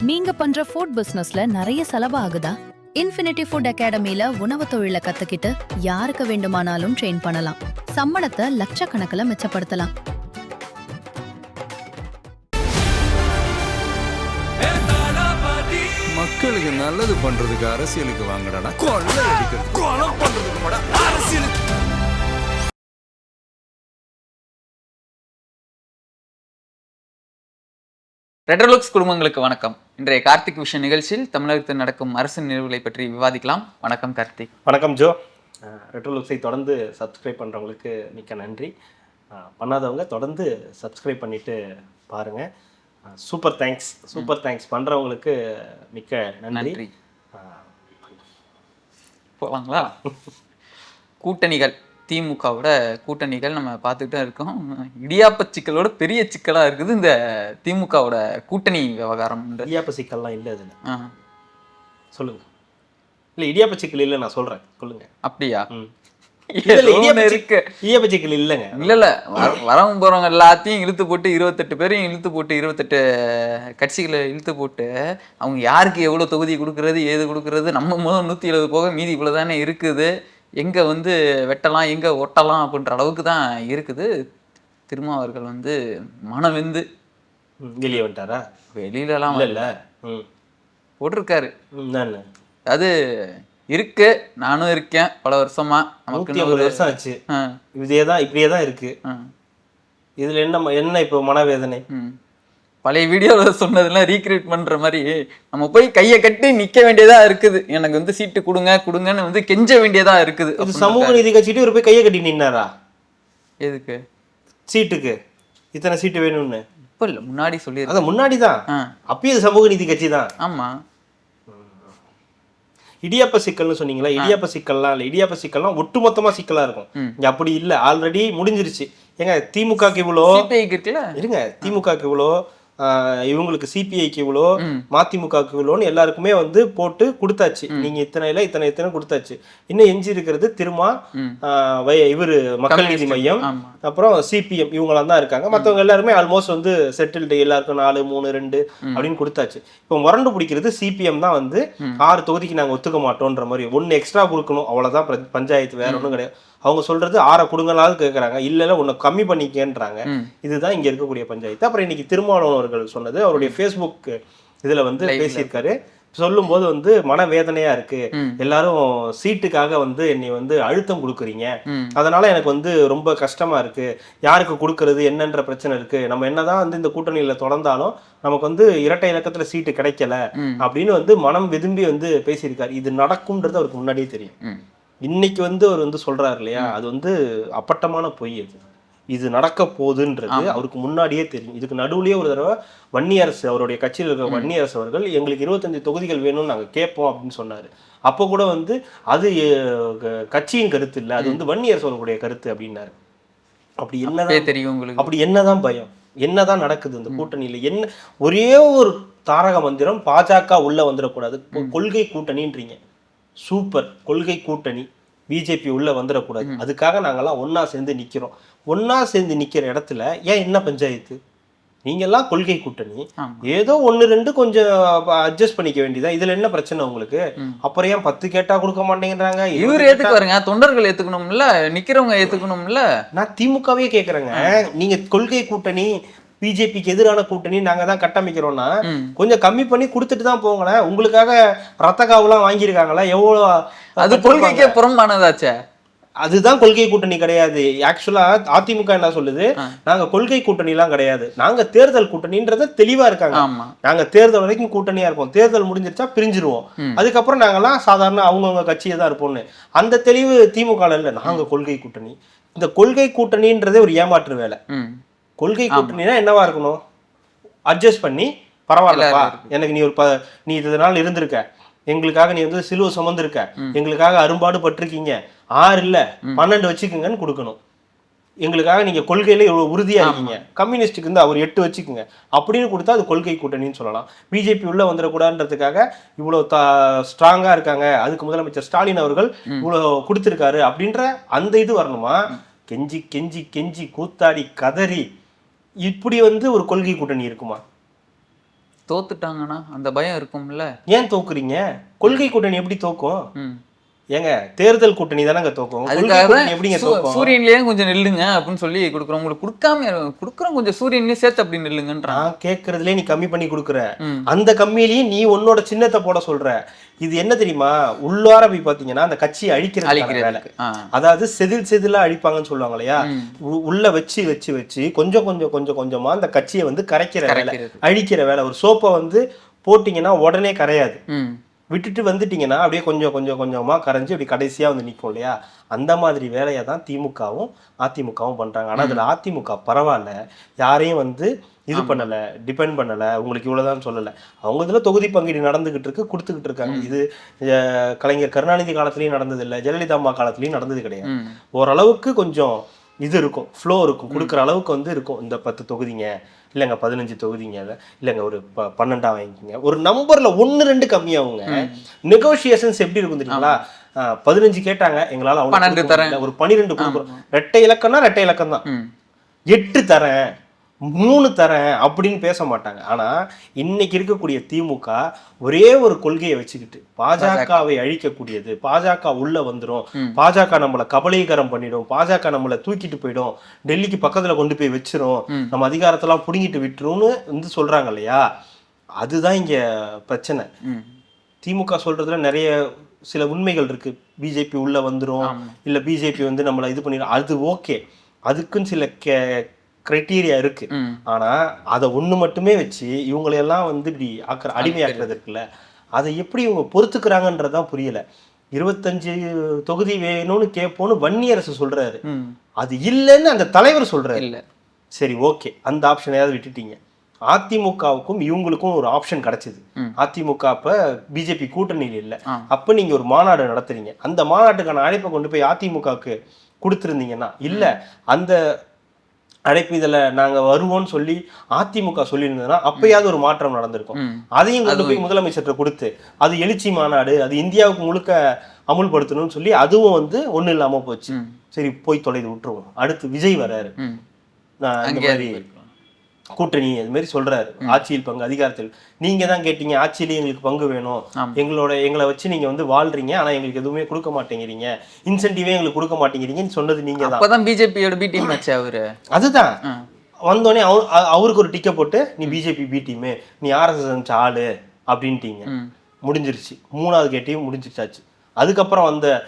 நீங்க பண்ற ஃபுட் பிசினஸ்ல நிறைய செலவு ஆகுதா? இன்ஃபினிட்டி ஃபுட் அகாடமில உணவு தொழிலை கத்துக்கிட்டு யாருக்கு வேண்டுமானாலும் ட்ரெயின் பண்ணலாம். சம்பளத்தை லட்சக்கணக்கில் மிச்சப்படுத்தலாம். மக்களுக்கு நல்லது பண்றதுக்கு அரசியலுக்கு வாங்கடா, கொள்ளை அடிக்கிறது கொலை பண்றதுக்கு கூட அரசியலுக்கு. ரெட்ரோலுக்ஸ் குடும்பங்களுக்கு வணக்கம். இன்றைய கார்த்திக் விஷன் நிகழ்ச்சியில் தமிழகத்தில் நடக்கும் அரசு நிகழ்வுகளை பற்றி விவாதிக்கலாம். வணக்கம் கார்த்திக். வணக்கம் ஜோ. ரெட்ரோலுக்ஸை தொடர்ந்து சப்ஸ்கிரைப் பண்ணுறவங்களுக்கு மிக்க நன்றி. பண்ணாதவங்க தொடர்ந்து சப்ஸ்கிரைப் பண்ணிவிட்டு பாருங்கள். சூப்பர் தேங்க்ஸ் பண்ணுறவங்களுக்கு மிக்க நன்றி. போகலாங்களா? கூட்டணிகள், திமுகவோட கூட்டணிகள் நம்ம பார்த்துக்கிட்டே இருக்கோம். இடியாப்ப சிக்கலோட பெரிய சிக்கலாக இருக்குது இந்த திமுகவோட கூட்டணி விவகாரம். இடியாப்ப சிக்கல்லாம் இல்லை அதில் சொல்லுங்க. இல்லை இடியாப்ப சிக்கல் இல்லை, நான் சொல்கிறேன் சொல்லுங்க. அப்படியா? இடியாப்ப சிக்கல் இல்லைங்க. இல்லை வரவங்க போகிறவங்க எல்லாத்தையும் இழுத்து போட்டு 28 பேரையும் இழுத்து போட்டு 28 கட்சிகளை இழுத்து போட்டு அவங்க யாருக்கு எவ்வளோ தொகுதி கொடுக்கறது ஏது கொடுக்கறது, நம்ம முதல் 170 போக மீதி இவ்வளோ தானே இருக்குது, எங்கே வெட்டலாம் எங்கே ஒட்டலாம் அப்படின்ற அளவுக்கு தான் இருக்குது. திருமாவர்கள் மனம் வெந்து வெளியே வந்துட்டாரா? வெளியிலலாம் இல்லை போட்டிருக்காரு. அது இருக்கு, நானும் இருக்கேன் பல வருஷமா. நமக்கு 150 வருஷம் ஆச்சு, இப்படியே தான் இருக்கு. இதுல என்ன இப்போ மனவேதனை? பழைய வீடியோவில் சொன்னதெல்லாம் ரீக்ரியேட் பண்ணுற மாதிரி நம்ம போய் கையை கட்டி நிற்க வேண்டியதாக இருக்குது. எனக்கு சீட்டு கொடுங்கன்னு கெஞ்ச வேண்டியதாக இருக்குது. இது சமூக நீதி கட்சிட்டு ஒரு போய் கையை கட்டி நின்னாரா? எதுக்கு? சீட்டுக்கு இத்தனை சீட்டு வேணும்னு. இப்போ இல்லை, முன்னாடி சொல்லி அதான் முன்னாடி தான். அப்பயும் சமூக நீதி கட்சி தான். ஆமாம். இடியாப்ப சிக்கல்னு சொன்னீங்களா? இடியாப்ப சிக்கல்லாம் இல்லை, இடியாப்ப சிக்கல்லாம் ஒட்டுமொத்தமா சிக்கலா இருக்கும். இங்க அப்படி இல்லை, ஆல்ரெடி முடிஞ்சிருச்சு. ஏங்க திமுகக்கு இவ்வளோ இருங்க, திமுகக்கு இவ்வளோ, இவங்களுக்கு சிபிஐக்கு இவ்வளோ, மதிமுகவுக்கு இவ்வளோன்னு எல்லாருக்குமே போட்டு கொடுத்தாச்சு. நீங்க இத்தனை கொடுத்தாச்சு. இன்னும் எஞ்சி இருக்கிறது திருமா, இவரு மக்கள் நீதி மையம், அப்புறம் சிபிஎம், இவங்களாம் தான் இருக்காங்க. மற்றவங்க எல்லாருமே ஆல்மோஸ்ட் செட்டில்டு, எல்லாருக்கும் 4, 3, 2 அப்படின்னு கொடுத்தாச்சு. இப்போ முரண்டு பிடிக்கிறது சிபிஎம் தான் 6 தொகுதிக்கு நாங்கள் ஒத்துக்க மாட்டோன்ற மாதிரி 1 எக்ஸ்ட்ரா கொடுக்கணும், அவ்வளோதான் பஞ்சாயத்து, வேற ஒன்றும் கிடையாது. அவங்க சொல்றது 6 கொடுங்களாவது கேட்கறாங்க, இல்ல உன்னை கம்மி பண்ணிக்கன்றாங்க. இதுதான் இங்க இருக்கக்கூடிய பஞ்சாயத்து. அப்புறம் இன்னைக்கு திருமாவளவன் அவர்கள் சொன்னது, அவருடைய ஃபேஸ்புக் இதுல பேசியிருக்காரு. சொல்லும் போது மனவேதனையா இருக்கு, எல்லாரும் சீட்டுக்காக என்னை அழுத்தம் கொடுக்குறீங்க, அதனால எனக்கு ரொம்ப கஷ்டமா இருக்கு, யாருக்கு கொடுக்கறது என்னன்ற பிரச்சனை இருக்கு, நம்ம என்னதான் இந்த கூட்டணியில தொடர்ந்தாலும் நமக்கு இரட்டை இலக்கத்துல சீட்டு கிடைக்கல அப்படின்னு மனம் விரும்பி பேசியிருக்காரு. இது நடக்கும்ன்றது அவருக்கு முன்னாடியே தெரியும். இன்னைக்கு அவர் சொல்றாரு இல்லையா, அது அப்பட்டமான பொய். இது நடக்க போகுதுன்றது அவருக்கு முன்னாடியே தெரியும். இதுக்கு நடுவுலயே ஒரு தடவை வன்னியரசு, அவருடைய கட்சியில் இருக்கிற வன்னியரசு அவர்கள் எங்களுக்கு 25 தொகுதிகள் வேணும்னு நாங்கள் கேட்போம் அப்படின்னு சொன்னாரு. அப்போ கூட அது கட்சியின் கருத்து இல்லை, அது வன்னியரசு அவர்களுடைய கருத்து அப்படின்னாரு. அப்படி என்னதான் தெரியும் உங்களுக்கு? அப்படி என்னதான் பயம்? என்னதான் நடக்குது இந்த கூட்டணியில? என்ன ஒரே ஒரு தாரக மந்திரம், பாஜக உள்ள வந்துடக்கூடாது, கொள்கை கூட்டணின்றீங்க. சூப்பர், கொள்கை கூட்டணி, பிஜேபி உள்ள வந்துடக்கூடாது, அதுக்காக நாங்கெல்லாம் ஒன்னா சேர்ந்து நிக்கிறோம். ஒன்னா சேர்ந்து நிக்கிற இடத்துல ஏன் என்ன பஞ்சாயத்து? நீங்கெல்லாம் கொள்கை கூட்டணி, ஏதோ 1, 2 கொஞ்சம் அட்ஜஸ்ட் பண்ணிக்க வேண்டியதான். இதுல என்ன பிரச்சனை உங்களுக்கு? அப்புறம் ஏன் 10 கேட்டா கொடுக்க மாட்டேங்கிறாங்க? இவர் ஏத்துக்குவாருங்க, தொண்டர்கள் ஏத்துக்கணும்ல, நிக்கிறவங்க ஏத்துக்கணும்ல. நான் திமுகவே கேக்குறேங்க, நீங்க கொள்கை கூட்டணி, பிஜேபிக்கு எதிரான கூட்டணி நாங்க தான் கட்டமைக்கிறோம்னா கொஞ்சம் கம்மி பண்ணி கொடுத்துட்டு தான் போங்களேன். உங்களுக்காக ரத்த காவுலாம் வாங்கியிருக்காங்களா? எவ்வளோ? அது கொள்கைக்கே புறம்பானதாச்சே. அதுதான் கொள்கை கூட்டணி கிடையாது. ஆக்சுவலா அதிமுக என்ன சொல்லுது, நாங்க கொள்கை கூட்டணி எல்லாம் கிடையாது, நாங்க தேர்தல் கூட்டணின்றத தெளிவா இருக்காங்க. நாங்க தேர்தல் வரைக்கும் கூட்டணியா இருப்போம், தேர்தல் முடிஞ்சிருச்சா பிரிஞ்சிருவோம், அதுக்கப்புறம் நாங்கெல்லாம் சாதாரண அவங்கவுங்க கட்சியை தான் இருப்போம்னு. அந்த தெளிவு திமுக இல்ல. நாங்க கொள்கை கூட்டணி. இந்த கொள்கை கூட்டணின்றதே ஒரு ஏமாற்று வேலை. கொள்கை கூட்டணினா என்னவா இருக்கணும்? அட்ஜஸ்ட் பண்ணி பரவாயில்லப்பா, எனக்கு நீ இதனால இருந்திருக்க, எங்களுக்காக நீ சிலுவை சுமந்திருக்க, எங்களுக்காக அரும்பாடு பட்டிருக்கீங்க, 6 இல்ல 12 வச்சுக்கோங்கன்னு கொடுக்கணும். எங்களுக்காக நீங்க கொள்கையில இவ்வளவு உறுதியா இருக்கீங்க, கம்யூனிஸ்டுக்கு அவர் 8 வச்சுக்கோங்க அப்படின்னு கொடுத்தா அது கொள்கை கூட்டணின்னு சொல்லலாம். பிஜேபி உள்ள வந்துடக்கூடாதுன்றதுக்காக இவ்வளவு ஸ்ட்ராங்கா இருக்காங்க, அதுக்கு முதலமைச்சர் ஸ்டாலின் அவர்கள் இவ்வளவு கொடுத்திருக்காரு அப்படின்ற அந்த இது வரணுமா? கெஞ்சி கெஞ்சி கெஞ்சி கூத்தாடி கதறி இப்படி ஒரு கொள்கை கூட்டணி இருக்குமா? தோத்துட்டாங்கன்னா அந்த பயம் இருக்கும்ல. ஏன் தோக்குறீங்க? கொள்கை கூட்டணி எப்படி தோக்கும்? ம். ஏங்க தேர்தல் கூட்டணி தானங்க தோக்கும். கொள்கை கூட்டணி எப்படிங்க தோக்கும்? சூரியன்லயே கொஞ்சம் நில்லுங்க அப்படின்னு சொல்லி கொடுக்குறோம். உங்களுக்கு கொடுக்குறோம் கொஞ்சம் சூரியன்லயே சேர்த்து அப்படி நில்லுங்கன்றான். நான் கேட்கறதுலயே நீ கம்மி பண்ணி கொடுக்குற. அந்த கம்மியிலயும் நீ உன்னோட சின்னத்தை போட சொல்ற. இது என்ன தெரியுமா? உள்ளார போய் பாத்தீங்கன்னா அந்த கட்சியை அழிக்கிறது வேலை. அதாவது செதிலா அழிப்பாங்கன்னு சொல்லுவாங்க இல்லையா? உள்ள வச்சு வச்சு வச்சு கொஞ்சம் கொஞ்சம் கொஞ்சம் கொஞ்சமா அந்த கட்சியை வந்து கரைக்கிற வேலை, அழிக்கிற வேலை. ஒரு சோப்பை வந்து போட்டீங்கன்னா உடனே கரையாது, விட்டுட்டு வந்துட்டீங்கன்னா அப்படியே கொஞ்சம் கொஞ்சம் கொஞ்சமா கரைஞ்சி அப்படி கடைசியா வந்து நிற்கும் இல்லையா? அந்த மாதிரி வேலையை தான் திமுகவும் அதிமுகவும் பண்றாங்க. ஆனா அதுல அதிமுக பரவாயில்ல, யாரையும் வந்து இது பண்ணல, டிபெண்ட் பண்ணல, உங்களுக்கு இவ்வளவுதான் சொல்லல. அவங்க இதுல தொகுதி பங்கீடு நடந்துகிட்டு இருக்கு, கொடுத்துக்கிட்டு இருக்காங்க. இது கலைஞர் கருணாநிதி காலத்திலயும் நடந்தது இல்லை, ஜெயலலிதா அம்மா காலத்திலயும் நடந்தது கிடையாது. ஓரளவுக்கு கொஞ்சம் இது இருக்கும், ஃப்ளோ இருக்கும், கொடுக்குற அளவுக்கு வந்து இருக்கும். இந்த 10 தொகுதிங்க இல்லைங்க, 15 தொகுதிங்க இல்லைங்க, ஒரு 12 வாங்கிக்கோங்க, ஒரு நம்பர்ல 1-2 கம்மியாகுங்க. நெகோசியேஷன்ஸ் எப்படி இருக்கும் தெரியுங்களா? 15 கேட்டாங்க, எங்களால அவ்வளவு ஒரு 12 கொடுக்குறோம். ரெட்டை இலக்கம்னா ரெட்டை இலக்கம் தான். 8 தரேன், 3 தரேன் அப்படின்னு பேச மாட்டாங்க. ஆனா இன்னைக்கு இருக்கக்கூடிய திமுக ஒரே ஒரு கொள்கையை வச்சுக்கிட்டு பாஜகவை அழிக்கக்கூடியது. பாஜக உள்ள வந்துடும், பாஜக நம்மளை கபலீகரம் பண்ணிடும், பாஜக நம்மளை தூக்கிட்டு போயிடும், டெல்லிக்கு பக்கத்துல கொண்டு போய் வச்சிரும், நம்ம அதிகாரத்தெல்லாம் புடுங்கிட்டு விட்டுரும்னு வந்து சொல்றாங்க இல்லையா? அதுதான் இங்க பிரச்சனை. திமுக சொல்றதுல நிறைய சில உண்மைகள் இருக்கு. பிஜேபி உள்ள வந்துடும், இல்ல பிஜேபி வந்து நம்மளை இது பண்ணிடும், அது ஓகே, அதுக்குன்னு சில கிரைட்டீரியா இருக்கு. ஆனா அதை ஒண்ணு மட்டுமே வச்சு இவங்களையெல்லாம் வந்து இப்படி அடிமையாக்குறது இருக்குல்ல, அதை எப்படி இவங்க பொறுத்துக்கிறாங்கன்றதான் புரியல. 25 தொகுதி வேணும்னு கேட்போன்னு வன்னியரசு சொல்றாரு, அது இல்லைன்னு அந்த தலைவர் சொல்றாரு. சரி ஓகே, அந்த ஆப்ஷனையாவது விட்டுட்டீங்க. அதிமுகவுக்கும் இவங்களுக்கும் ஒரு ஆப்ஷன் கிடைச்சது. அதிமுக அப்ப பிஜேபி கூட்டணியில் இல்லை, அப்ப நீங்க ஒரு மாநாடு நடத்துறீங்க. அந்த மாநாட்டுக்கான அழைப்பை கொண்டு போய் அதிமுகவுக்கு கொடுத்துருந்தீங்கன்னா, இல்ல அந்த அழைப்பு இதுல நாங்க வருவோம்னு சொல்லி அதிமுக சொல்லியிருந்ததுன்னா அப்பயாவது ஒரு மாற்றம் நடந்திருக்கும். அதையும் கொண்டு போய் முதலமைச்சர்கிட்ட கொடுத்து அது எழுச்சி மாநாடு, அது இந்தியாவுக்கு முழுக்க அமுல்படுத்தணும்னு சொல்லி அதுவும் வந்து ஒண்ணு இல்லாம போச்சு. சரி போய் தொலைது விட்டுருவோம். அடுத்து விஜய் வர்றாரு, இந்த மாதிரி கூட்டணி அது மாதிரி சொல்றாரு, ஆட்சியில் பங்கு, அதிகாரத்தில் நீங்க தான் கேட்டீங்க, ஆட்சியிலேயே எங்களுக்கு பங்கு வேணும், எங்களை வச்சு நீங்க வந்து வாழ்றீங்க, ஆனா எங்களுக்கு எதுவுமே கொடுக்க மாட்டேங்கிறீங்க, இன்சென்டிவே எங்களுக்கு கொடுக்க மாட்டேங்கிறீங்கன்னு சொன்னது நீங்க தான். அப்பதான் பிஜேபியோட பி டீம் ஆச்சு அவரு. அதுதான் வந்தோடனே அவருக்கு ஒரு டிக்கெட் போட்டு நீ பிஜேபி பி டீமு, நீ ஆர்எஸ்எஸ் ஆளு அப்படின்ட்டீங்க. முடிஞ்சிருச்சு. 3வது கேட்டையும் முடிஞ்சிருச்சாச்சு. அதுக்கப்புறம் வந்த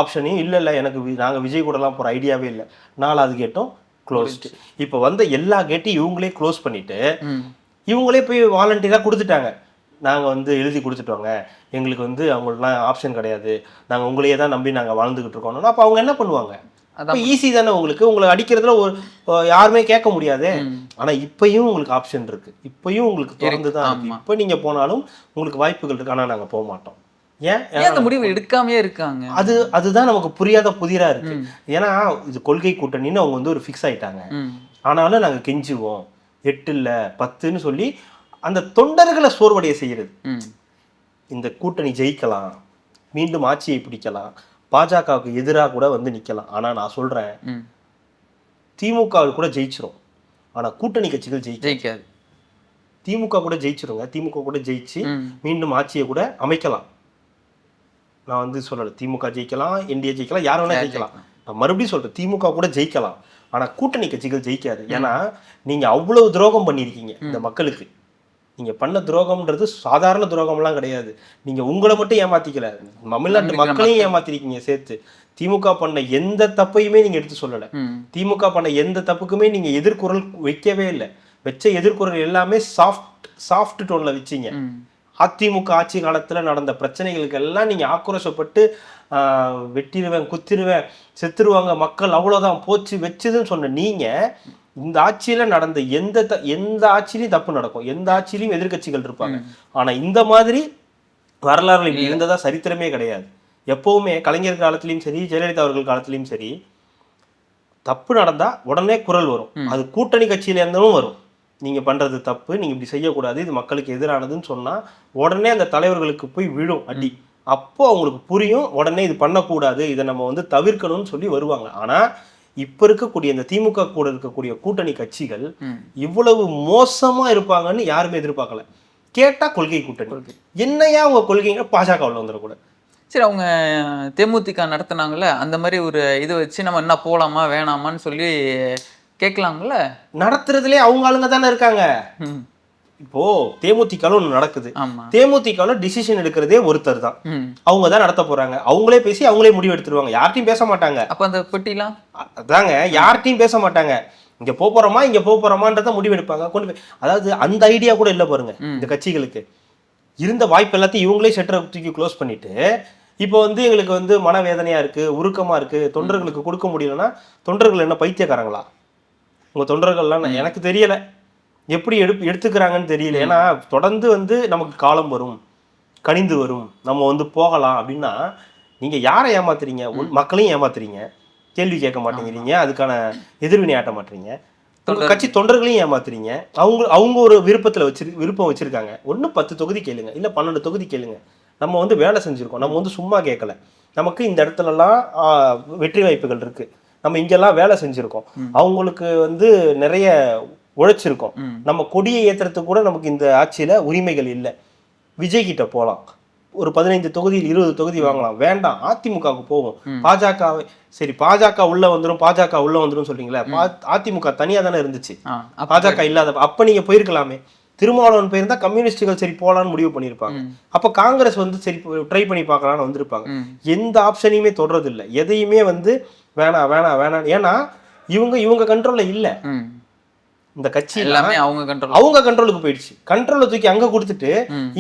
ஆப்ஷனையும் இல்ல எனக்கு நாங்க விஜய் கூட எல்லாம் போற ஐடியாவே இல்லை, 4வது கேட்டும் க்ளோஸ்டு. இப்போ வந்த எல்லா கேட்டையும் இவங்களே க்ளோஸ் பண்ணிட்டு இவங்களே போய் வாலண்டியராக கொடுத்துட்டாங்க. நாங்கள் வந்து எழுதி கொடுத்துட்டோங்க, எங்களுக்கு வந்து அவங்களுக்குலாம் ஆப்ஷன் கிடையாது, நாங்கள் உங்களையே தான் நம்பி நாங்கள் வாழ்ந்துக்கிட்டு இருக்கோம். அப்போ அவங்க என்ன பண்ணுவாங்க? ஈஸி தானே உங்களுக்கு, உங்களை அடிக்கிறதுல ஒரு யாருமே கேட்க முடியாது. ஆனால் இப்பயும் உங்களுக்கு ஆப்ஷன் இருக்கு, இப்பயும் உங்களுக்கு திறந்து தான் இருக்கு. இப்போ நீங்கள் போனாலும் உங்களுக்கு வாய்ப்புகள் இருக்கு, ஆனால் நாங்கள் போக மாட்டோம். ஏன் அந்த முடிவு எடுக்காமே இருக்காங்க? அதுதான் நமக்கு புரியாத புதிரா இருக்கு. ஏன்னா இது கொள்கை கூட்டணின்னு அவங்க வந்து ஒரு ஃபிக்ஸ் ஆயிட்டாங்க. ஆனாலும் நாங்க கெஞ்சுவோம் 8 இல்ல 10ன்னு சொல்லி அந்த தொண்டர்களை சோர்வடைய செய்யறது. இந்த கூட்டணி ஜெயிக்கலாம், மீண்டும் ஆட்சியை பிடிக்கலாம், பாஜகவுக்கு எதிராக கூட வந்து நிக்கலாம். ஆனா நான் சொல்றேன், திமுக கூட ஜெயிச்சிரும், ஆனா கூட்டணி கட்சிகள் ஜெயிக்காது. திமுக கூட ஜெயிச்சிருங்க, திமுக கூட ஜெயிச்சு மீண்டும் ஆட்சியை கூட அமைக்கலாம். நான் வந்து சொல்லலை திமுக ஜெயிக்கலாம், என்டிஏ ஜெயிக்கலாம், யார் வேணா ஜெயிக்கலாம். நான் மறுபடியும் சொல்றேன், திமுக கூட ஜெயிக்கலாம், ஆனா கூட்டணி கட்சிகள் ஜெயிக்காது. ஏன்னா நீங்க அவ்வளவு துரோகம் பண்ணியிருக்கீங்க இந்த மக்களுக்கு. நீங்க பண்ண துரோகம்ன்றது சாதாரண துரோகம்லாம் கிடையாது. நீங்க உங்களை மட்டும் ஏமாத்திக்கல, தமிழ்நாட்டு மக்களையும் ஏமாத்திருக்கீங்க சேர்த்து. திமுக பண்ண எந்த தப்பையுமே நீங்க எடுத்து சொல்லலை. திமுக பண்ண எந்த தப்புக்குமே நீங்க எதிர்குரல் வைக்கவே இல்லை. வச்ச எதிர்குரல் எல்லாமே சாஃப்ட் டோன்ல வச்சீங்க. அதிமுக ஆட்சி காலத்துல நடந்த பிரச்சனைகளுக்கு எல்லாம் நீங்க ஆக்ரோஷப்பட்டு வெட்டிடுவேன், குத்திடுவேன், செத்துருவாங்க மக்கள், அவ்வளவுதான் போச்சு வச்சுதுன்னு சொன்ன நீங்க, இந்த ஆட்சியில நடந்த எந்த ஆட்சியிலையும் தப்பு நடக்கும், எந்த ஆட்சியிலையும் எதிர்கட்சிகள் இருப்பாங்க. ஆனா இந்த மாதிரி வரலாறுல இப்படி இருந்ததா சரித்திரமே கிடையாது. எப்பவுமே கலைஞர் காலத்திலயும் சரி, ஜெயலலிதா அவர்கள் காலத்திலயும் சரி, தப்பு நடந்தா உடனே குரல் வரும். அது கூட்டணி கட்சியில இருந்தும் வரும். நீங்க பண்றது தப்பு, நீங்க இப்படி செய்யக்கூடாது, இது மக்களுக்கு எதிரானதுன்னு சொன்னா உடனே அந்த தலைவர்களுக்கு போய் விழும் அடி. அப்போ அவங்களுக்கு புரியும், உடனே இது பண்ணக்கூடாது, இதை நம்ம வந்து தவிர்க்கணும்னு சொல்லி வருவாங்க. ஆனா இப்ப இருக்கக்கூடிய இந்த திமுக கூட இருக்கக்கூடிய கூட்டணி கட்சிகள் இவ்வளவு மோசமா இருப்பாங்கன்னு யாருமே எதிர்பார்க்கல. கேட்டா கொள்கை கூட்டணி. என்னையா உங்க கொள்கைங்க பாஜக உள்ள வந்துடக்கூடாது. சரி, அவங்க தேமுதிக நடத்தினாங்கல்ல, அந்த மாதிரி ஒரு இதை வச்சு நம்ம என்ன போலாமா வேணாமான்னு சொல்லி கேட்கலாங்கல்ல. நடத்துறதுலேயே அவங்க ஆளுங்க தானே இருக்காங்க. இப்போ தேமுதிக ஒன்று நடக்குது. தேமுதிக டிசிஷன் எடுக்கிறதே ஒருத்தர் தான். அவங்க தான் நடத்த போறாங்க. அவங்களே பேசி அவங்களே முடிவு எடுத்துருவாங்க. யார்ட்டையும் பேச மாட்டாங்க. அப்ப அந்த பெட்டிலாம் அதாங்க, யார்ட்டையும் பேச மாட்டாங்க. இங்க போறோமா இங்க போறோமான்றத முடிவு எடுப்பாங்க. கொண்டு போய் அதாவது அந்த ஐடியா கூட இல்லை பாருங்க இந்த கட்சிகளுக்கு. இருந்த வாய்ப்பு எல்லாத்தையும் இவங்களே ஷட்டரை தூக்கி க்ளோஸ் பண்ணிட்டு இப்போ வந்து எங்களுக்கு வந்து மனவேதனையா இருக்கு, உருக்கமா இருக்கு, தொண்டர்களுக்கு கொடுக்க முடியலன்னா தொண்டர்கள் என்ன பைத்தியக்காரங்களா? உங்க தொண்டர்கள்லாம் எனக்கு தெரியல எப்படி எடுத்துக்கிறாங்கன்னு தெரியல. ஏன்னா தொடர்ந்து வந்து நமக்கு காலம் வரும், கனிந்து வரும், நம்ம வந்து போகலாம் அப்படின்னா நீங்க யாரை ஏமாத்துறீங்க? மக்களையும் ஏமாத்துறீங்க, கேள்வி கேட்க மாட்டேங்கிறீங்க, அதுக்கான எதிர்வினை ஆட்ட மாட்டீங்க. கட்சி தொண்டர்களையும் ஏமாத்துறீங்க. அவங்க ஒரு விருப்பம் வச்சிருக்காங்க. 10 தொகுதி கேளுங்க, இல்ல 12 தொகுதி கேளுங்க. நம்ம வந்து வேலை செஞ்சிருக்கோம், நம்ம வந்து சும்மா கேட்கல. நமக்கு இந்த இடத்துலலாம் வெற்றி வாய்ப்புகள் இருக்கு, நம்ம இங்கெல்லாம் வேலை செஞ்சிருக்கோம். அவங்களுக்கு வந்து நிறைய உழைச்சிருக்கோம். நம்ம கொடியை ஏத்துறதுக்கு கூட நமக்கு இந்த ஆட்சியில உரிமைகள் இல்லை. விஜய் கிட்ட போகலாம், ஒரு 15 தொகுதியில் 20 தொகுதி வாங்கலாம். வேண்டாம், அதிமுகவுக்கு போகும். பாஜக சரி, பாஜக உள்ள வந்துரும் சொல்றீங்களா? அதிமுக தனியா தானே இருந்துச்சு, பாஜக இல்லாத. அப்ப நீங்க போயிருக்கலாமே. திருமாவளவன் போயிருந்தா கம்யூனிஸ்டுகள் சரி போலான்னு முடிவு பண்ணியிருப்பாங்க. அப்ப காங்கிரஸ் வந்து சரி ட்ரை பண்ணி பார்க்கலான்னு வந்திருப்பாங்க. எந்த ஆப்ஷனையுமே தொடர்றது இல்லை. எதையுமே வந்து வேணாம். ஏன்னா இவங்க கண்ட்ரோல்ல இல்ல. இந்த கட்சி எல்லாமே அவங்க கண்ட்ரோலுக்கு போயிடுச்சு. கண்ட்ரோலை தூக்கி அங்க கொடுத்துட்டு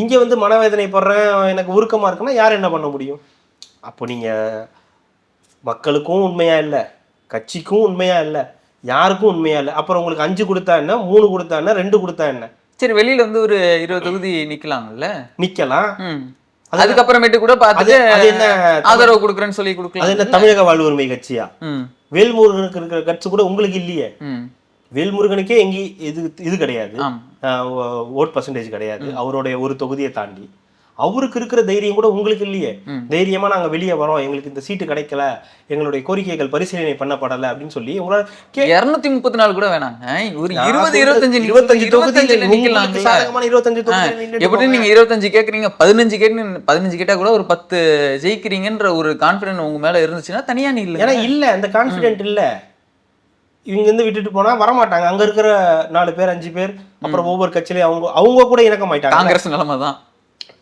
இங்க வந்து மனவேதனை படுறேன், எனக்கு உருக்கமா இருக்குன்னா யார் என்ன பண்ண முடியும்? அப்போ நீங்க மக்களுக்கும் உண்மையா இல்லை, கட்சிக்கும் உண்மையா இல்லை, யாருக்கும் உண்மையா இல்லை. அப்புறம் உங்களுக்கு 5 கொடுத்தா என்ன, 3 கொடுத்தா என்ன, 2 கொடுத்தா என்ன? சரி, வெளியில வந்து ஒரு 20 தொகுதி நிக்கலாம்ல. நிக்கலாம். அதுக்கப்புறமேட்டு கூட பார்த்துட்டு என்ன ஆதரவு கொடுக்குறேன்னு சொல்லி கொடுக்கலாம். அது என்ன தமிழக வாழ்வு உரிமை கட்சியா? வேல்முருகனுக்கு இருக்கிற கட்சி கூட உங்களுக்கு இல்லையே. வேல்முருகனுக்கே இது கிடையாது, ஓட் பர்சன்டேஜ் கிடையாது அவருடைய ஒரு தொகுதியை தாண்டி. அவருக்கு இருக்கிற தைரியம் கூட உங்களுக்கு இல்லையே. தைரியமா நாங்க வெளியே வரோம், எங்களுக்கு இந்த சீட்டு கிடைக்கல, எங்களுடைய கோரிக்கைகள் பரிசீலனை பண்ணப்படல அப்படின்னு சொல்லி உங்களால 234 கூட வேணாங்க, ஒரு 20-25 தொகுதி எப்படி நீங்க 25 கேக்குறீங்க, 15 கேட்டா கூட ஒரு 10 ஜெயிக்கிறீங்கன்ற ஒரு கான்பிடன்ஸ் உங்க மேல இருந்துச்சுன்னா தனியா நீ இல்ல. ஏன்னா இல்ல, அந்த கான்பிடன்ட் இல்ல. இவங்க இருந்து விட்டுட்டு போனா வரமாட்டாங்க. அங்க இருக்கிற 4 பேர் 5 பேர் அப்புறம் ஒவ்வொரு கட்சியிலையும் அவங்க கூட இணக்கமாயிட்டாங்க. காங்கிரஸ் நிலைமை தான்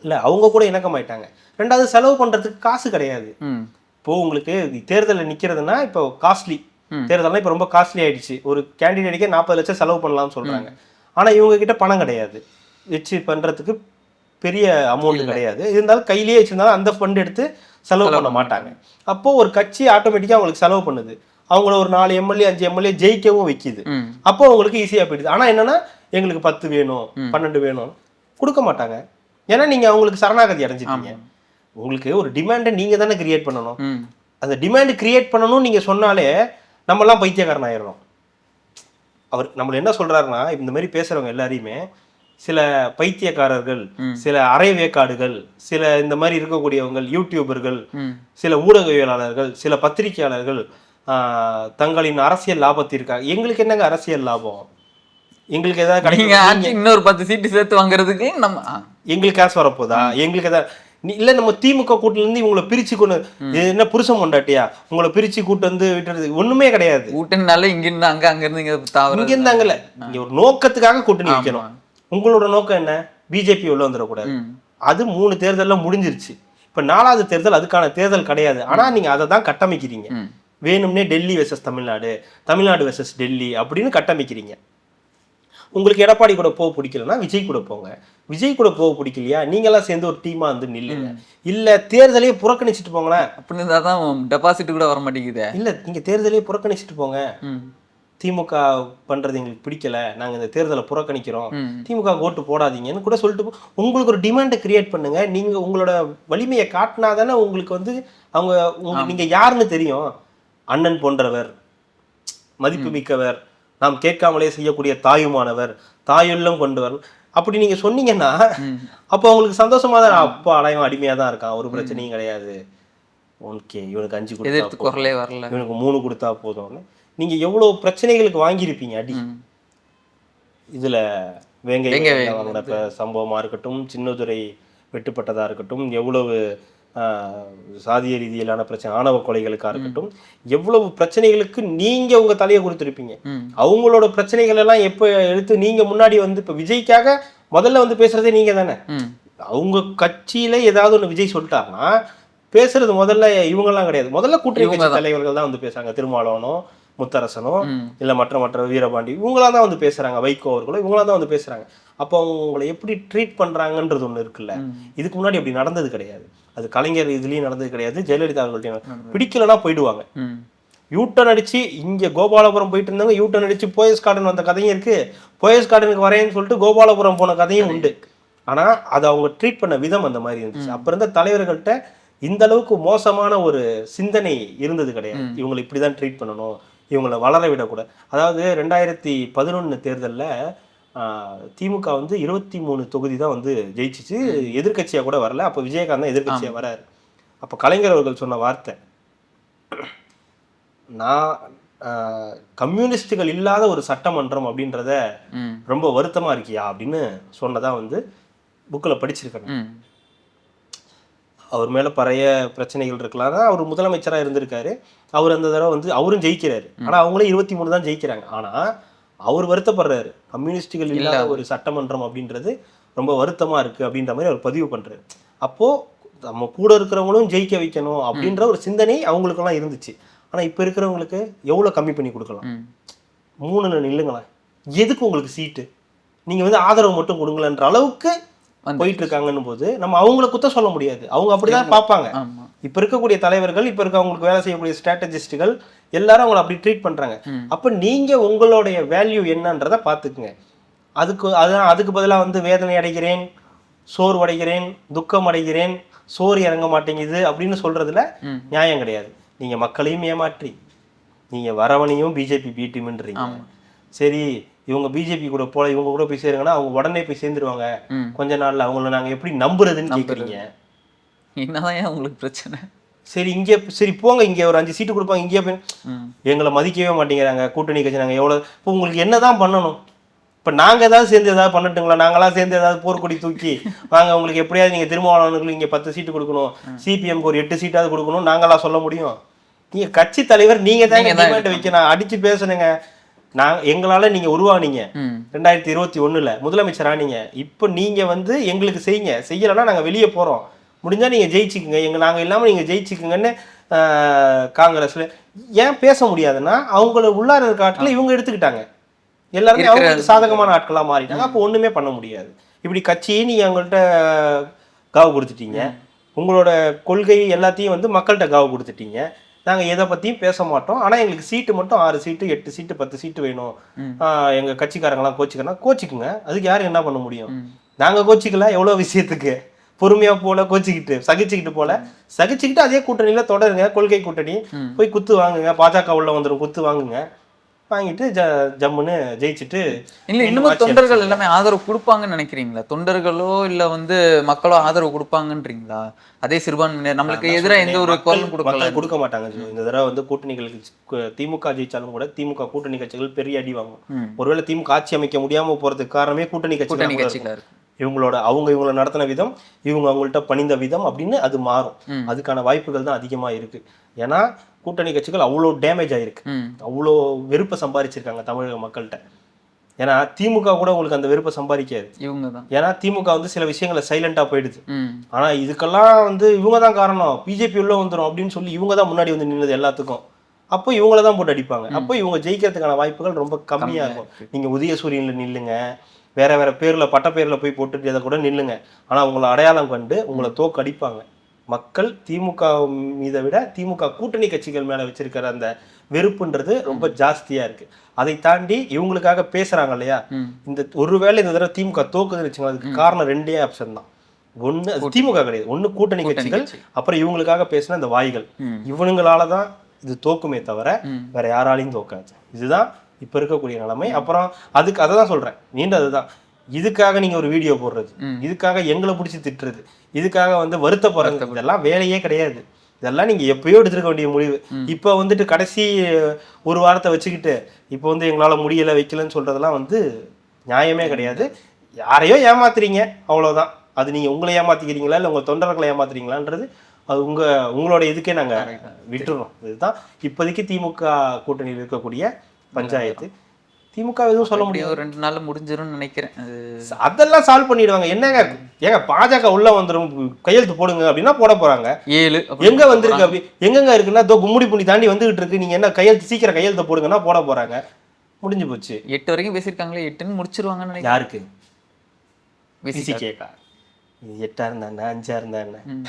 இல்ல, அவங்க கூட இணக்கமாயிட்டாங்க. ரெண்டாவது, செலவு பண்றதுக்கு காசு கிடையாது. இப்போ உங்களுக்கு தேர்தலில் நிக்கிறதுனா இப்போ காஸ்ட்லி, தேர்தல்னா இப்போ ரொம்ப காஸ்ட்லி ஆயிடுச்சு. ஒரு கேண்டிடேட்டுக்கே 40 லட்சம் செலவு பண்ணலாம்னு சொல்றாங்க. ஆனா இவங்க கிட்ட பணம் கிடையாது, வச்சு பண்றதுக்கு பெரிய அமௌண்ட் கிடையாது. இருந்தாலும் கையிலேயே வச்சிருந்தாலும் அந்த ஃபண்ட் எடுத்து செலவு பண்ண மாட்டாங்க. அப்போ ஒரு கட்சி ஆட்டோமேட்டிக்கா அவங்களுக்கு செலவு பண்ணுது. அவங்கள ஒரு 4 எம்எல்ஏ 5 எம்எல்ஏ ஜெயிக்கவும் வைக்குது. அப்போ அவங்களுக்கு ஈஸியா போயிடுது. ஆனா என்னன்னா எங்களுக்கு 10 வேணும் 12 வேணும் கொடுக்க மாட்டாங்க. ஏன்னா நீங்க அவங்களுக்கு சரணாகதி அடைஞ்சிட்டீங்க. உங்களுக்கு ஒரு டிமாண்டை நீங்க தானே கிரியேட் பண்ணணும். அந்த டிமாண்ட் கிரியேட் பண்ணணும் நீங்க சொன்னாலே நம்ம எல்லாம் பைத்தியக்காரன் ஆயிடுறோம். அவர் நம்மள என்ன சொல்றாருன்னா, இந்த மாதிரி பேசுறவங்க எல்லாரையுமே சில பைத்தியக்காரர்கள், சில அரை வேக்காடுகள், சில இந்த மாதிரி இருக்கக்கூடியவங்க யூடியூபர்கள், சில ஊடகவியலாளர்கள், சில பத்திரிகையாளர்கள் தங்களின் அரசியல் லாபத்திற்காக. எங்களுக்கு என்னங்க அரசியல் லாபம்? எங்களுக்கு ஏதாவது கிடைக்கும், இன்னொரு 10 சீட்டு சேர்த்து வாங்குறதுக்கு நம்ம எங்களுக்கு காசு வரப்போதா? எங்களுக்கு ஏதாவது இல்ல, நம்ம திமுக கூட்டில இருந்து இவங்களை பிரிச்சு கொண்டு என்ன புருஷன் கொண்டாட்டியா உங்களை பிரிச்சு கூட்டு வந்து விட்டுறது ஒண்ணுமே கிடையாது. கூட்டணினால இங்க இருந்து அங்க இருந்து இங்க இருந்தாங்கல்ல, இங்க ஒரு நோக்கத்துக்காக கூட்டணி வைக்கணும். உங்களோட நோக்கம் என்ன? பிஜேபி உள்ள வந்துடக்கூடாது. அது 3 தேர்தல்ல முடிஞ்சிருச்சு. இப்ப 4வது தேர்தல் அதுக்கான தேர்தல் கிடையாது. ஆனா நீங்க அதை தான் கட்டமைக்கிறீங்க. வேணும்னே டெல்லி வெர்சஸ் தமிழ்நாடு, தமிழ்நாடு வெர்சஸ் டெல்லி அப்படின்னு கட்டமைக்கிறீங்க. உங்களுக்கு எடப்பாடி கூட போக பிடிக்கலன்னா விஜய் கூட போங்க. விஜய் கூட போக பிடிக்கலையா நீங்கெல்லாம் சேர்ந்து ஒரு டீமா வந்து நில்லுங்க. இல்ல தேர்தலையே புறக்கணிச்சுட்டு போங்களேன். அப்படி இருந்தாதான் டெபாசிட் கூட வர மாட்டேங்குது. இல்ல, நீங்க தேர்தலையே புறக்கணிச்சுட்டு போங்க. திமுக பண்றது எங்களுக்கு பிடிக்கல, நாங்க இந்த தேர்தலை புறக்கணிக்கிறோம், திமுக ஓட்டு போடாதீங்கன்னு கூட சொல்லிட்டு உங்களுக்கு ஒரு டிமாண்டை கிரியேட் பண்ணுங்க. நீங்க உங்களோட வலிமையை காட்டினாதானே உங்களுக்கு வந்து நீங்க யாருன்னு தெரியும். அண்ணன் போன்றவர், மதிப்பு மிக்கவர், நாம் கேட்காமலே செய்யக்கூடிய தாயுமானவர், தாயுள்ளம் கொண்டவர் அப்படி நீங்க சொன்னீங்கன்னா அப்போ அவங்களுக்கு சந்தோஷமா தான், அப்பா அடையும் அடிமையா தான் இருக்கான், ஒரு பிரச்சனையும் கிடையாது, ஓகே இவனுக்கு 5 கொடுத்தா வரல, இவனுக்கு 3 கொடுத்தா போதும். நீங்க எவ்வளவு பிரச்சனைகளுக்கு வாங்கியிருப்பீங்க அடி. இதுல வேங்கை வாங்கின சம்பவமா இருக்கட்டும், சின்னதுரை வெட்டுப்பட்டதா இருக்கட்டும், எவ்வளவு சாதிய ரீதியிலான பிரச்சனை, ஆணவ கொலைகளுக்கா இருக்கட்டும், எவ்வளவு பிரச்சனைகளுக்கு நீங்க உங்க தலையை கொடுத்துருப்பீங்க. அவங்களோட பிரச்சனைகள் எல்லாம் எப்ப எடுத்து நீங்க முன்னாடி வந்து இப்ப விஜய்க்காக முதல்ல வந்து பேசுறதே நீங்க தானே. அவங்க கட்சியில ஏதாவது ஒண்ணு விஜய் சொல்லிட்டாருன்னா பேசுறது முதல்ல இவங்கெல்லாம் கிடையாது, முதல்ல கூட்டணி கட்சி தலைவர்கள் தான் வந்து பேசுறாங்க. திருமாவளவனோ, முத்தரசனோ, இல்ல மற்ற வீரபாண்டி, இவங்களா தான் வந்து பேசுறாங்க. வைகோ அவர்களோ இவங்களா தான் வந்து பேசுறாங்க. அப்போ அவங்களை எப்படி ட்ரீட் பண்றாங்கன்றது ஒண்ணு இருக்குல்ல. இதுக்கு முன்னாடி அப்படி நடந்தது கிடையாது. அது கலைஞர் இதுலயும் நடந்தது கிடையாது, ஜெயலலிதா அவர்கள்ட்ட. பிடிக்கலன்னா போயிடுவாங்க. யூட்டன் அடிச்சு இங்க கோபாலபுரம் போயிட்டு இருந்தாங்க, யூட்டன் அடிச்சு போயஸ் கார்டன் வந்த கதையும் இருக்கு. போயஸ் கார்டனுக்கு வரேன்னு சொல்லிட்டு கோபாலபுரம் போன கதையும் உண்டு. ஆனா அதை அவங்க ட்ரீட் பண்ண விதம் அந்த மாதிரி இருந்துச்சு. அப்ப இருந்த தலைவர்கள்ட்ட இந்த அளவுக்கு மோசமான ஒரு சிந்தனை இருந்தது கிடையாது. இவங்களை இப்படிதான் ட்ரீட் பண்ணணும், இவங்களை வளர விடக்கூடாது. அதாவது 2011 தேர்தலில் திமுக வந்து 23 தொகுதி தான் வந்து ஜெயிச்சிச்சு, எதிர்கட்சியா கூட வரல. அப்போ விஜயகாந்த் தான் எதிர்கட்சியா வராரு. அப்போ கலைஞர் அவர்கள் சொன்ன வார்த்தை, நான் கம்யூனிஸ்டுகள் இல்லாத ஒரு சட்டமன்றம் அப்படின்றத ரொம்ப வருத்தமா இருக்கியா அப்படின்னு சொன்னதா வந்து புக்கில் படிச்சிருக்கேன். அவர் மேல பழைய பிரச்சனைகள் இருக்கலாம், அவர் முதலமைச்சராக இருந்திருக்காரு. அவர் அந்த தடவை வந்து அவரும் ஜெயிக்கிறாரு. ஆனா அவங்களே 23 தான் ஜெயிக்கிறாங்க. ஆனா அவர் வருத்தப்படுறாரு, கம்யூனிஸ்டுகள் இல்லாத ஒரு சட்டமன்றம் அப்படின்றது ரொம்ப வருத்தமா இருக்கு அப்படின்ற மாதிரி அவர் பதிவு பண்றாரு. அப்போ நம்ம கூட இருக்கிறவங்களும் ஜெயிக்க வைக்கணும் அப்படின்ற ஒரு சிந்தனை அவங்களுக்கெல்லாம் இருந்துச்சு. ஆனா இப்ப இருக்கிறவங்களுக்கு எவ்வளவு கம்மி பண்ணி கொடுக்கலாம், 3 நில்லுங்களேன், எதுக்கு உங்களுக்கு சீட்டு, நீங்க வந்து ஆதரவு மட்டும் கொடுங்களன்ற அளவுக்கு போயிட்டு இருக்காங்கன்னு போது நம்ம அவங்களை குத்த சொல்ல முடியாது. அவங்க அப்படிதான் பார்ப்பாங்க. இப்ப இருக்கக்கூடிய தலைவர்கள், இப்ப இருக்க அவங்களுக்கு வேலை செய்யக்கூடிய ஸ்ட்ராட்டஜிஸ்டுகள் எல்லாரும் அவங்களை அப்படி ட்ரீட் பண்றாங்க. அப்ப நீங்க உங்களுடைய வேல்யூ என்னன்றதை பார்த்துக்குங்க. அதுக்கு பதிலாக வந்து வேதனை அடைகிறேன், சோர்வடைகிறேன், துக்கம் அடைகிறேன், சோறு இறங்க மாட்டேங்குது அப்படின்னு சொல்றதுல நியாயம் கிடையாது. நீங்க மக்களையும் ஏமாற்றி நீங்க வரவனையும் பிஜேபி பி டீம்ன்றீங்க. சரி, இவங்க பிஜேபி கூட போல இவங்க கூட போய் சேருங்கன்னா அவங்க உடனே போய் சேர்ந்துருவாங்க, கொஞ்ச நாள்ல அவங்கள நாங்க எப்படி நம்புறதுன்னு கேக்குறீங்க. என்னதான் உங்களுக்கு பிரச்சனை? சரி இங்கே சரி போங்க, இங்கே ஒரு 5 சீட்டு கொடுப்பாங்க, இங்கே போய் எங்களை மதிக்கவே மாட்டேங்கிறாங்க கூட்டணி கட்சி, நாங்கள் எவ்வளோ, இப்போ உங்களுக்கு என்னதான் பண்ணணும்? இப்போ நாங்கள் ஏதாவது சேர்ந்து ஏதாவது பண்ணட்டுங்களா? நாங்களாம் சேர்ந்து ஏதாவது போர்க்கொடி தூக்கி வாங்க உங்களுக்கு எப்படியாவது நீங்கள் திருமாவளவனுக்கு இங்கே 10 சீட்டு கொடுக்கணும், சிபிஎம்க்கு ஒரு 8 சீட்டாவது கொடுக்கணும் நாங்களா சொல்ல முடியும்? நீங்கள் கட்சி தலைவர், நீங்கள் தான் டிமாண்ட் வைக்க நான் அடித்து பேசணுங்க. எங்களால நீங்க உருவானீங்க 2021 முதலமைச்சர் ஆனீங்க. இப்போ நீங்க வந்து எங்களுக்கு செய்யுங்க, செய்யலைன்னா நாங்க வெளியே போறோம், முடிஞ்சா நீங்க ஜெயிச்சுக்குங்க, நாங்க இல்லாம நீங்க ஜெயிச்சுக்குங்கன்னு காங்கிரஸ்ல ஏன் பேச முடியாதுன்னா அவங்கள உள்ளார இருக்க ஆட்களை இவங்க எடுத்துக்கிட்டாங்க, எல்லாருமே அவங்களுக்கு சாதகமான ஆட்களா மாறிட்டாங்க. அப்போ ஒண்ணுமே பண்ண முடியாது. இப்படி கட்சியை நீங்க அவங்கள்ட்ட காவு கொடுத்துட்டீங்க, உங்களோட கொள்கை எல்லாத்தையும் வந்து மக்கள்கிட்ட காவு கொடுத்துட்டீங்க. நாங்கள் எதை பற்றியும் பேச மாட்டோம், ஆனால் எங்களுக்கு சீட்டு மட்டும் 6 சீட்டு 8 சீட்டு 10 சீட்டு வேணும், எங்கள் கட்சிக்காரங்களாம் கோச்சிக்கணும், கோச்சிக்குங்க, அதுக்கு யாரும் என்ன பண்ண முடியும்? நாங்கள் கோச்சிக்கல, எவ்வளோ விஷயத்துக்கு பொறுமையாக போல, கோச்சிக்கிட்டு சகிச்சுக்கிட்டு அதே கூட்டணியில் தொடருங்க, கொள்கை கூட்டணி, போய் குத்து வாங்குங்க, பாஜக உள்ள வந்துடும், குத்து வாங்குங்க, வாங்கிட்டு ஜம்முன்னு ஜெயிச்சுட்டு. இல்லை இன்னும் தொண்டர்கள் எல்லாமே ஆதரவு கொடுப்பாங்கன்னு நினைக்கிறீங்களா? தொண்டர்களோ இல்லை வந்து மக்களோ ஆதரவு கொடுப்பாங்கன்றீங்களா? அதே சிறுபான்மை நம்மளுக்கு எதிராக எந்த ஒரு குரலும் கொடுக்க மாட்டாங்க. இந்த தடவை வந்து கூட்டணிகளுக்கு திமுக ஜெயிச்சாலும் கூட திமுக கூட்டணி கட்சிகள் பெரிய அடி வாங்கும். ஒருவேளை திமுக ஆட்சி அமைக்க முடியாம போறதுக்கு காரணமே கூட்டணி கட்சிகள், இவங்கள நடத்தின விதம், இவங்க அவங்கள்ட்ட பணிந்த விதம் அப்படின்னு அது மாறும். அதுக்கான வாய்ப்புகள் தான் அதிகமா இருக்கு. ஏன்னா கூட்டணி கட்சிகள் அவ்வளோ டேமேஜ் ஆயிருக்கு, அவ்வளோ வெறுப்பை சம்பாதிச்சிருக்காங்க தமிழக மக்கள்கிட்ட. ஏன்னா திமுக கூட உங்களுக்கு அந்த வெறுப்பை சம்பாதிக்காது, இவங்க தான். ஏன்னா திமுக வந்து சில விஷயங்களை சைலண்டா போயிடுது. ஆனா இதுக்கெல்லாம் வந்து இவங்க தான் காரணம், பிஜேபி உள்ள வந்துடும் அப்படின்னு சொல்லி இவங்க தான் முன்னாடி வந்து நின்னது எல்லாத்துக்கும். அப்போ இவங்கள தான் போட்டு அடிப்பாங்க. அப்போ இவங்க ஜெயிக்கிறதுக்கான வாய்ப்புகள் ரொம்ப கம்மியா இருக்கும். நீங்க உதயசூரியன்ல நில்லுங்க, வேற வேற பேர்ல பட்ட பேர்ல போய் போட்டுட்டு அதை கூட நில்லுங்க, ஆனா உங்களை அடையாளம் கண்டு உங்களை தோக்கு அடிப்பாங்க. மக்கள் திமுக மீதை விட திமுக கூட்டணி கட்சிகள் மேல வச்சிருக்கிற அந்த வெறுப்புன்றது ரொம்ப ஜாஸ்தியா இருக்கு. அதை தாண்டி இவங்களுக்காக பேசுறாங்க இல்லையா, இந்த ஒருவேளை இந்த தடவை திமுக தோக்குதுன்னு வச்சுக்கோங்க, அதுக்கு காரணம் 2 ஆப்ஷன் தான். ஒண்ணு அது திமுக கிடையாது, ஒண்ணு கூட்டணி கட்சிகள், அப்புறம் இவங்களுக்காக பேசின இந்த வாய்கள். இவனுங்களாலதான் இது தோக்குமே தவிர வேற யாராலையும் தோக்காது. இதுதான் இப்ப இருக்கக்கூடிய நிலைமை. அப்புறம் அதுக்கு அதை தான் சொல்றேன், அதுதான் இதுக்காக நீங்க ஒரு வீடியோ போடுறது, இதுக்காக எங்களை பிடிச்சி திட்டுறது, இதுக்காக வந்து வருத்தப்படுறது, இதெல்லாம் வேலையே கிடையாது. இதெல்லாம் நீங்க எப்பயோ எடுத்துருக்க வேண்டிய முடிவு. இப்ப வந்துட்டு கடைசி ஒரு வாரத்தை வச்சுக்கிட்டு இப்ப வந்து எங்களால முடியல வைக்கலன்னு சொல்றதெல்லாம் வந்து நியாயமே கிடையாது. யாரையோ ஏமாத்துறீங்க, அவ்வளவுதான். அது நீங்க உங்களை ஏமாத்திக்கிறீங்களா இல்ல உங்க தொண்டர்களை ஏமாத்துறீங்களான்றது அது உங்களோட இதுக்கே நாங்க விட்டுறோம். இதுதான் இப்போதைக்கு திமுக கூட்டணியில் இருக்கக்கூடிய பஞ்சாயத்து. திமுக எதுவும் சொல்ல முடியும், 2 நாள்ல முடிஞ்சிரும்னு நினைக்கிறேன். அதெல்லாம் சால்வ் பண்ணிடுவாங்க. என்னங்க ஏங்க பாஜக உள்ள வந்துடும் கையெழுத்து போடுங்க அப்படின்னா போட போறாங்க. 7 எங்க வந்திருக்கு அப்படி எங்கெங்க இருக்குன்னா கும்முடி புண்ணி தாண்டி வந்துகிட்டு இருக்கு, நீங்க என்ன கையெழுத்து சீக்கிரம் கையெழுத்து போடுங்கன்னா போட போறாங்க. முடிஞ்சு போச்சு. 8 வரைக்கும் பேசியிருக்காங்களே, 8ன்னு முடிச்சிருவாங்கன்னு நினைக்கிறேன். யாருக்கு? கேக்கா 8 இருந்தா 5 இருந்தா என்ன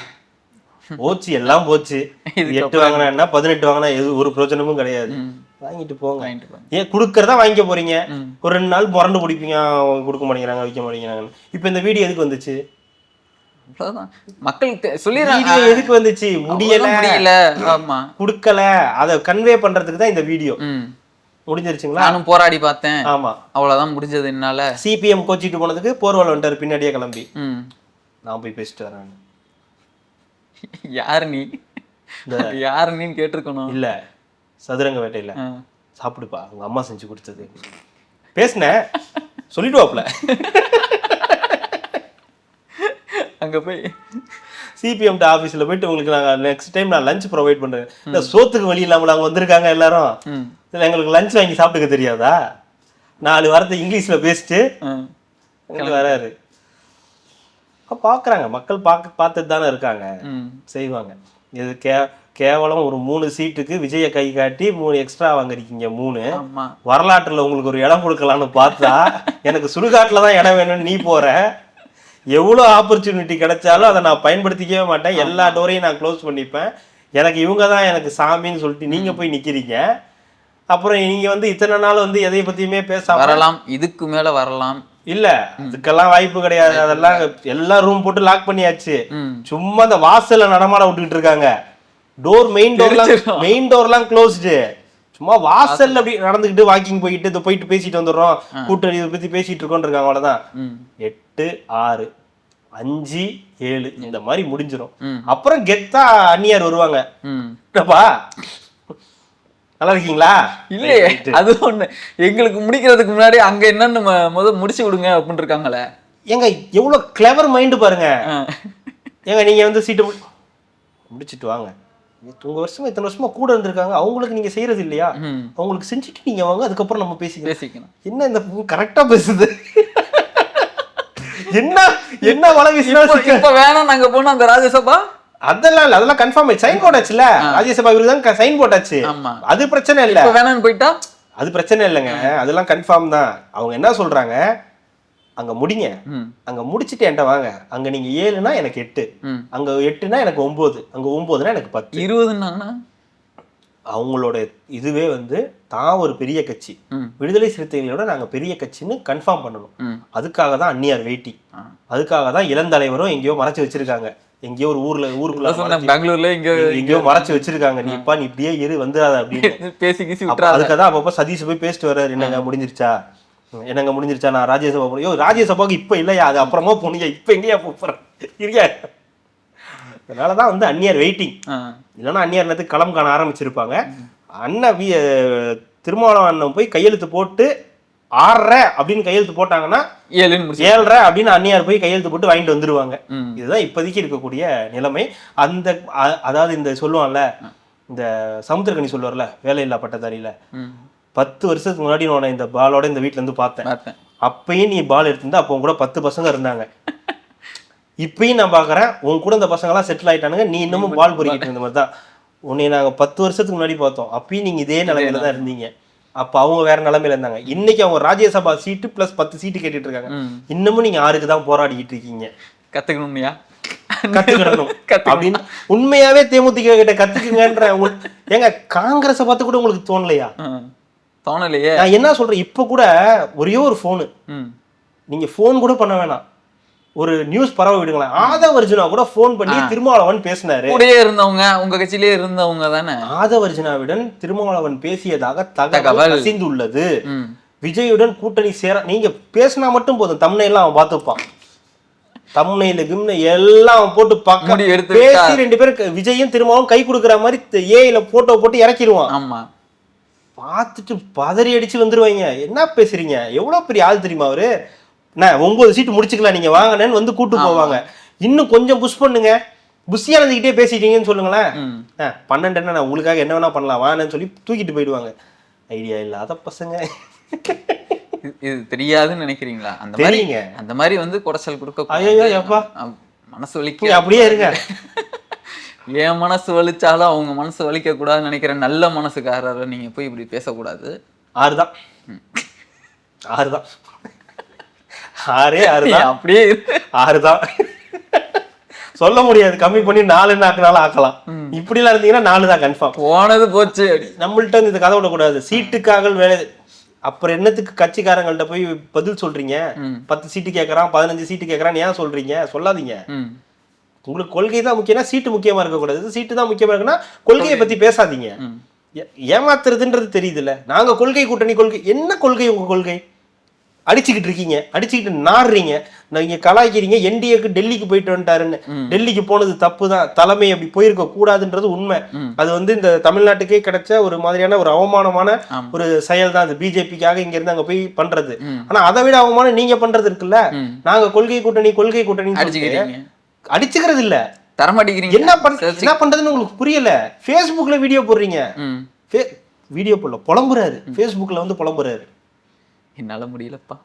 போச்சு, எல்லாம் போச்சு. 8 வாங்கினா என்ன 18 வாங்கினா எது ஒரு பிரயோஜனமும் கிடையாது. வாங்கிட்டு போங்க. ஏன் கொடுக்கறதா வாங்கிக்க போறீங்க, ஒரு 2 நாள் முரண்டு பிடிப்பீங்க, கொடுக்க மாட்டேங்கிறாங்க வைக்க மாட்டேங்கிறாங்க. இப்ப இந்த வீடியோ எதுக்கு வந்துச்சு? மக்களுக்கு சொல்லிடுறாங்க எதுக்கு வந்துச்சு? முடியல, ஆமா கொடுக்கல, அதை கன்வே பண்றதுக்கு தான் இந்த வீடியோ. முடிஞ்சிருச்சுங்களா? நானும் போராடி பார்த்தேன். ஆமா, அவ்வளவுதான் முடிஞ்சது. என்னால சிபிஎம் கோச்சிட்டு போனதுக்கு போர்வால் வந்துட்டாரு பின்னாடியே கிளம்பி. நான் போய் பேசிட்டு வரேன். யாரு நீ, யாரு நீன்னு கேட்டிருக்கணும். இல்ல சதுரங்க வேட்டையில சாப்பிடுப்பா உங்க அம்மா செஞ்சு கொடுத்தது பேசுன சொல்லிடுவாப்ல. அங்க போய் சிபிஎம் ஆஃபீஸில் போயிட்டு உங்களுக்கு நாங்கள் நெக்ஸ்ட் டைம் நான் லஞ்ச் ப்ரொவைட் பண்ணுறேன். இந்த சோத்துக்கு வழி இல்லாமல் அவங்க வந்திருக்காங்க எல்லாரும், இல்லை எங்களுக்கு லஞ்ச் வாங்கி சாப்பிட்டுக்க தெரியாதா? 4 வாரத்தை இங்கிலீஷில் பேசிட்டு எங்களுக்கு வராரு. பார்க்குறாங்க மக்கள், பார்த்துட்டு தானே இருக்காங்க, செய்வாங்க. இது கேவலம் ஒரு 3 சீட்டுக்கு விஜய கை காட்டி 3 எக்ஸ்ட்ரா வாங்கிருக்கீங்க. 3 வரலாற்றில் உங்களுக்கு ஒரு இடம் கொடுக்கலான்னு பார்த்தா எனக்கு சுடுகாட்டில் தான் இடம் வேணும்னு நீ போற. எவ்வளோ ஆப்பர்ச்சுனிட்டி கிடைச்சாலும் அதை நான் பயன்படுத்திக்கவே மாட்டேன், எல்லா டோரையும் நான் க்ளோஸ் பண்ணிப்பேன், எனக்கு இவங்க தான் எனக்கு சாமின்னு சொல்லிட்டு நீங்க போய் நிக்கிறீங்க. அப்புறம் நீங்க வந்து இத்தனை நாள் வந்து எதை பத்தியுமே பேச வரலாம், இதுக்கு மேல வரலாம் இல்ல, அதுக்கெல்லாம் வாய்ப்பு கிடையாது. அதெல்லாம் எல்லாம் ரூம் போட்டு லாக் பண்ணியாச்சு. சும்மா அந்த வாசல்ல நடமாட விட்டுக்கிட்டு இருக்காங்க. மெயின் டோர்லாம் க்ளோஸ்டு. சும்மா வாசல்ல அப்படி நடந்துக்கிட்டு வாக்கிங் போயிட்டு போயிட்டு பேசிட்டு வந்துடுறோம், கூட்டணி இதை பத்தி பேசிட்டு இருக்கோம் இருக்காங்க. அவ்வளவுதான். 8, 6, 5, 7 இந்த மாதிரி முடிஞ்சிடும். அப்புறம் கெத்தா அந்நியார் வருவாங்க. நல்லா இருக்கீங்களா? இல்லையே, அது ஒண்ணு. எங்களுக்கு முடிக்கிறதுக்கு முன்னாடி அங்க என்னன்னு முதல் முடிச்சு விடுங்க அப்படின்னு இருக்காங்களே. ஏங்க எவ்வளவு கிளவர் மைண்ட் பாருங்க. ஏங்க நீங்க வந்து சீட்டு முடிச்சிட்டு வாங்க, உங்க வருஷமா இத்தனை வருஷமா கூட இருந்திருக்காங்க, அவங்களுக்கு நீங்க செய்யறது இல்லையா? அவங்களுக்கு செஞ்சுட்டு நீங்க வாங்க, அதுக்கப்புறம் நம்ம பேசிக்கணும். என்ன இந்த கரெக்டா பேசுது? என்ன வளவி இப்ப வேணாம் நாங்க போனோம் அந்த ராஜ்யசபா. அதெல்லாம் இல்ல, அதெல்லாம் கன்ஃபார்ம் சைன் போட்டாச்சுல. ராஜ்யசபா விருதுதான் சைன் போட்டாச்சு, அது பிரச்சனை இல்ல. வேணான்னு போயிட்டா அது பிரச்சனை இல்லைங்க, அதெல்லாம் கன்ஃபார்ம் தான். அவங்க என்ன சொல்றாங்க, அங்க முடிங்க, அங்க முடிச்சுட்டு என்கிட்ட வாங்க. அங்க நீங்க 7னா எனக்கு 8, அங்க 8னா எனக்கு 9, அங்க 9னா எனக்கு 10, 20ன்னா அவங்களோட இதுவே வந்து தான் ஒரு பெரிய கட்சி, விடுதலை சிறுத்தைகளோட நாங்க பெரிய கட்சின்னு கன்ஃபார்ம் பண்ணணும். அதுக்காக தான் அந்நியார் வெயிட்டிங். அதுக்காக தான் இளந்தலைவரும் எங்கேயோ மறைச்சு வச்சிருக்காங்க, எங்கேயோ ஒரு ஊருக்குள்ள பெங்களூர்ல எங்கேயோ மறைச்சு வச்சிருக்காங்க. நீ இப்படியே இரு வந்துடாத அப்படின்னு பேசி. அதுக்காக தான் அப்பப்ப சதீஷ் போய் பேசிட்டு வர்றாரு, என்னங்க முடிஞ்சிருச்சா, என்னங்க முடிஞ்சிருச்சா, நான் ராஜ்யசபா போறேன். ராஜ்யசபாவுக்கு இப்ப இல்லையா, அது அப்புறமா போனீங்க, இப்ப எங்கேயா போறேன் இருக்கியா? அதனாலதான் வந்து அந்நியார் வெயிட்டிங். இல்லைன்னா அந்நியார் நேரத்துக்கு களம் காண ஆரம்பிச்சிருப்பாங்க. அண்ணன் திருமாவளவன் அண்ணன் போய் கையெழுத்து போட்டு 6:30 அப்படின்னு கையெழுத்து போட்டாங்கன்னா 7:30 அப்படின்னு அந்நியார் போய் கையெழுத்து போட்டு வாங்கிட்டு வந்துருவாங்க. இதுதான் இப்போதைக்கு இருக்கக்கூடிய நிலைமை. அந்த அதாவது இந்த சொல்லுவான்ல, இந்த சமுத்திரக்கனி சொல்லுவார்ல, வேலையில்லா பட்டதாரியில, 10 வருஷத்துக்கு முன்னாடி நான் இந்த பாலோட இந்த வீட்டுல இருந்து பார்த்தேன். அப்பயும் நீ பால் எடுத்திருந்தா அப்போ கூட 10 பசங்க இருந்தாங்க. இப்பயும் நான் பாக்குறேன் உன் கூட இந்த பசங்க எல்லாம் செட்டில் ஆயிட்டானுங்க, நீ இன்னமும் பால் பொறிக்கிட்டு இருந்த மாதிரி தான். உன்னை நாங்க 10 வருஷத்துக்கு முன்னாடி பார்த்தோம், அப்பயும் நீங்க இதே நிலைமையில தான் இருந்தீங்க. அப்ப அவங்க வேற நிலைமையில இருந்தாங்க. இன்னைக்கு அவங்க ராஜ்யசபா சீட்டு பிளஸ் 10 சீட்டு கேட்டுட்டு இருக்காங்க. இன்னமும் நீங்க 6க்கு தான் போராடிக்கிட்டு இருக்கீங்க. கத்துக்கணும்யா, கத்துக்கணும் அப்படின்னு உண்மையாவே தேமுதிக கிட்ட கத்துக்குங்கன்ற. ஏங்க காங்கிரஸை பார்த்து கூட உங்களுக்கு தோணலையா? தோணலையே. நான் என்ன சொல்றேன், இப்ப கூட ஒரே ஒரு போனு, நீங்க போன் கூட பண்ண வேணாம், ஒரு நியூஸ் பரவ விடுங்களேன். ஆதவர்ஜுனா கூட போன் பண்ணி திருமாவளவன் பேசினாரு. கூடயே இருந்தவங்க, உங்க கட்சியிலே இருந்தவங்க தானே. ஆதவர்ஜுனாவுடன் திருமாவளவன் பேசியதாக தகவல் கசிந்துள்ளது. விஜயுடன் கூட்டணி சேர நீங்க பேசினா மட்டும் போதும், தம்ப்நெயில்ல அவன் பார்த்துப்பான். தம்னையில கிம்னு எல்லாம் போட்டு பக்கம் முடி எடுத்து பேசி 2 பேரும் விஜயும் திரும்பவும் கை கொடுக்குற மாதிரி ஏஐல போட்டோ போட்டு இறக்கிடுவான். ஆமா, பார்த்துட்டு பதறி அடிச்சு வந்துருவாங்க. என்ன பேசுறீங்க, எவ்வளவு பெரிய ஆள் தெரியுமா அவரு, நான் 9 சீட்டு முடிச்சுக்கலாம் நீங்க வாங்கினேன்னு வந்து கூட்டு போவாங்க. இன்னும் கொஞ்சம் புஷ் பண்ணுங்க, புஷியா இருந்துகிட்டே பேசிட்டீங்கன்னு சொல்லுங்களேன். 12 என்ன உங்களுக்காக என்ன வேணா பண்ணலாம் வாங்கன்னு சொல்லி தூக்கிட்டு போயிடுவாங்க. ஐடியா இல்லாத பசங்க. இது தெரியாதுன்னு நினைக்கிறீங்களா? அந்த மாதிரி வந்து குடைச்சல் கொடுக்க. ஐயோ மனசு வலிக்க. அப்படியே இருங்க. என் மனசு வலிச்சாலும் அவங்க மனசு வலிக்க கூடாதுன்னு நினைக்கிற நல்ல மனசுக்காரரை நீங்க போய் இப்படி பேசக்கூடாது. 6 தான். அப்படியே 6 தான் சொல்ல முடியாது, கம்மி பண்ணி 4 ஆக்கலாம். இப்படி எல்லாம் இருந்தீங்கன்னா 4 தான் கன்ஃபார்ம். போனது போச்சு. நம்மள்ட்ட இந்த கதை விடக்கூடாது. சீட்டுக்காக வேலை, அப்புறம் என்னத்துக்கு கட்சிக்காரங்கள்ட்ட போய் பதில் சொல்றீங்க? 10 சீட்டு கேட்கறான், 15 சீட்டு கேட்கறான்னு ஏன் சொல்றீங்க? சொல்லாதீங்க. உங்களுக்கு கொள்கை தான் முக்கியம்னா சீட்டு முக்கியமா இருக்கக்கூடாது. சீட்டு தான் முக்கியமா இருக்குன்னா கொள்கையை பத்தி பேசாதீங்க. ஏமாத்துறதுன்றது தெரியுதுல்ல. நாங்க கொள்கை கூட்டணி, கொள்கை என்ன கொள்கை? உங்க கொள்கை அடிச்சுக்கிட்டு இருக்கீங்க, அடிச்சுக்கிட்டு நாடுறீங்க, நீங்க கலாய்க்கிறீங்க. என்டிஏக்கு டெல்லிக்கு போயிட்டு வந்துட்டாருன்னு. டெல்லிக்கு போனது தப்பு தான், தலைமை அப்படி போயிருக்க கூடாதுன்றது உண்மை. அது வந்து இந்த தமிழ்நாட்டுக்கே கிடைச்ச ஒரு மாதிரியான ஒரு அவமானமான ஒரு செயல் தான் அது. பிஜேபிக்காக இங்க இருந்து அங்க போய் பண்றது. ஆனா அதை விட அவமானம் நீங்க பண்றது இருக்குல்ல. நாங்க கொள்கை கூட்டணி அடிச்சுக்கிறது இல்ல, தரமாட்டேங்கிறீங்க. என்ன பண்றதுன்னு உங்களுக்கு புரியல. ஃபேஸ்புக்ல வீடியோ போடுறீங்க, வீடியோ போடல, புலம்புறாரு. ஃபேஸ்புக்ல வந்து புலம்புறாரு. என்னால முடியலப்பா.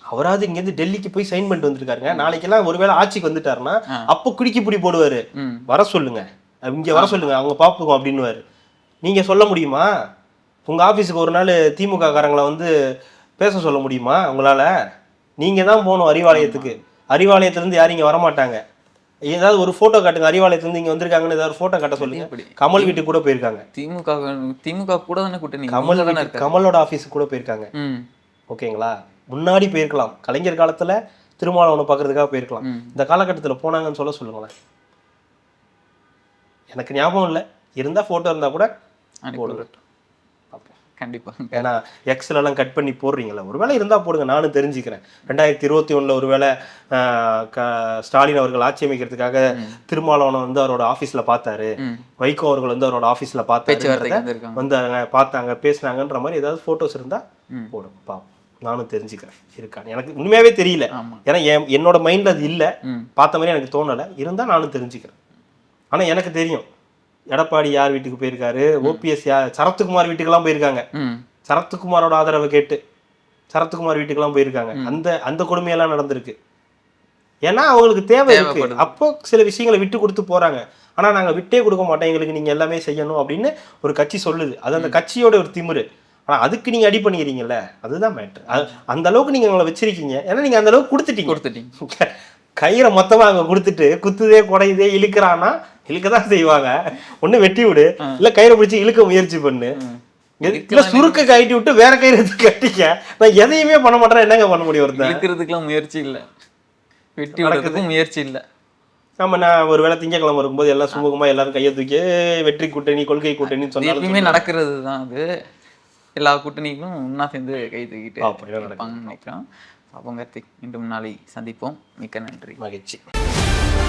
அவராது இங்க இருந்து டெல்லிக்கு போய் சைன் பண்ணிட்டு வந்திருக்காருங்க. நாளைக்கெல்லாம் ஒருவேளை ஆட்சிக்கு வந்துட்டாருன்னா அப்போ குடிக்கி பிடி போடுவாரு. வர சொல்லுங்க, இங்க வர சொல்லுங்க, அவங்க பாப்புக்கும் அப்படின்னுவாரு. நீங்க சொல்ல முடியுமா? உங்க ஆபீஸுக்கு ஒரு நாள் திமுக காரங்களை வந்து பேச சொல்ல முடியுமா உங்களால? நீங்க தான் போகணும் அறிவாலயத்துக்கு. அறிவாலயத்துல இருந்து யாரும் இங்க வரமாட்டாங்க. ஏதாவது ஒரு போட்டோ காட்டுங்க, அறிவாலயத்துல இருந்து இங்க வந்திருக்காங்கன்னு ஏதாவது போட்டோ காட்ட சொல்லுங்க. கமல் வீட்டுக்கு கூட போயிருக்காங்க. திமுக கூட தானே கூட்டணி. கமலோட ஆபீஸுக்கு கூட போயிருக்காங்க. ஓகேங்களா? முன்னாடி போயிருக்கலாம், கலைஞர் காலத்துல திருமாவளவனை பாக்குறதுக்காக போயிருக்கலாம். இந்த காலகட்டத்துல போனாங்கன்னு சொல்லுங்களேன். எனக்கு ஞாபகம் இல்லை, இருந்தா போட்டோ இருந்தா கூட கண்டிப்பா. ஏன்னா எக்ஸ்ல எல்லாம் கட் பண்ணி போடுறீங்களா, ஒருவேளை இருந்தா போடுங்க, நானும் தெரிஞ்சுக்கிறேன். 2021 ஒருவேளை ஸ்டாலின் அவர்கள் ஆட்சி அமைக்கிறதுக்காக திருமாவளவனை வந்து அவரோட ஆபீஸ்ல பார்த்தாரு, வைகோ அவர்கள் வந்து அவரோட ஆபீஸ்ல வந்தாங்க, பார்த்தாங்க, பேசினாங்கன்ற மாதிரி ஏதாவது போட்டோஸ் இருந்தா போடுங்க, பாப்போம். நானும் தெரிஞ்சுக்கிறேன் இருக்கான்னு. எனக்கு உண்மையாவே தெரியல, ஏன்னா என்னோட மைண்ட்ல அது இல்லை, பார்த்த மாதிரி எனக்கு தோணலை. இருந்தா நானும் தெரிஞ்சுக்கிறேன். ஆனா எனக்கு தெரியும் எடப்பாடி யார் வீட்டுக்கு போயிருக்காரு, ஓபிஎஸ் சரத்குமார் வீட்டுக்கெல்லாம் போயிருக்காங்க. சரத்குமாரோட ஆதரவை கேட்டு சரத்குமார் வீட்டுக்கெல்லாம் போயிருக்காங்க. அந்த கொடுமையெல்லாம் நடந்திருக்கு. ஏன்னா அவங்களுக்கு தேவை இருக்கு. அப்போ சில விஷயங்களை விட்டு கொடுத்து போறாங்க. ஆனா நாங்க விட்டே கொடுக்க மாட்டோம், எங்களுக்கு நீங்க எல்லாமே செய்யணும் அப்படின்னு ஒரு கட்சி சொல்லுது. அது அந்த கட்சியோட ஒரு திமிரு. ஆனா அதுக்கு நீங்க அடி பண்ணிக்கிறீங்கல்ல, அதுதான் மேட்ரு. அந்த அளவுக்கு நீங்க உங்களை வச்சிருக்கீங்க. ஏன்னா நீங்க அந்த அளவுக்கு கொடுத்துட்டீங்க. கயிறை மொத்தமா அங்க கொடுத்துட்டு குத்துதே குடையுதே இழுக்கிறான்னா இழுக்கதான் செய்வாங்க. ஒண்ணு வெட்டி விடு, இல்ல கயிறை பிடிச்சி இழுக்க முயற்சி பண்ணு, இல்ல சுருக்க கட்டி விட்டு வேற கயிறு கட்டிக்க. நான் எதையுமே பண்ண மாட்டேன், என்னங்க பண்ண முடியும்? ஒருத்தன் இழுக்கிறதுக்குலாம் முயற்சி இல்லை, வெட்டி விடுறதுக்கும் முயற்சி இல்லை. ஆமா, நான் ஒரு வேளை திங்கக்கிழமை இருக்கும்போது எல்லாம் சுமூகமா எல்லாரும் கையை தூக்கி வெற்றி கூட்டணி, கொள்கை கூட்டணின்னு சொன்னாலுமே நடக்கிறது தான் அது. எல்லா கூட்டணிகளும் ஒன்னா சேர்ந்து கை தூக்கிட்டு நினைக்கிறோம். அப்போ மீண்டும் நாளை சந்திப்போம். மிக்க நன்றி, மகிழ்ச்சி.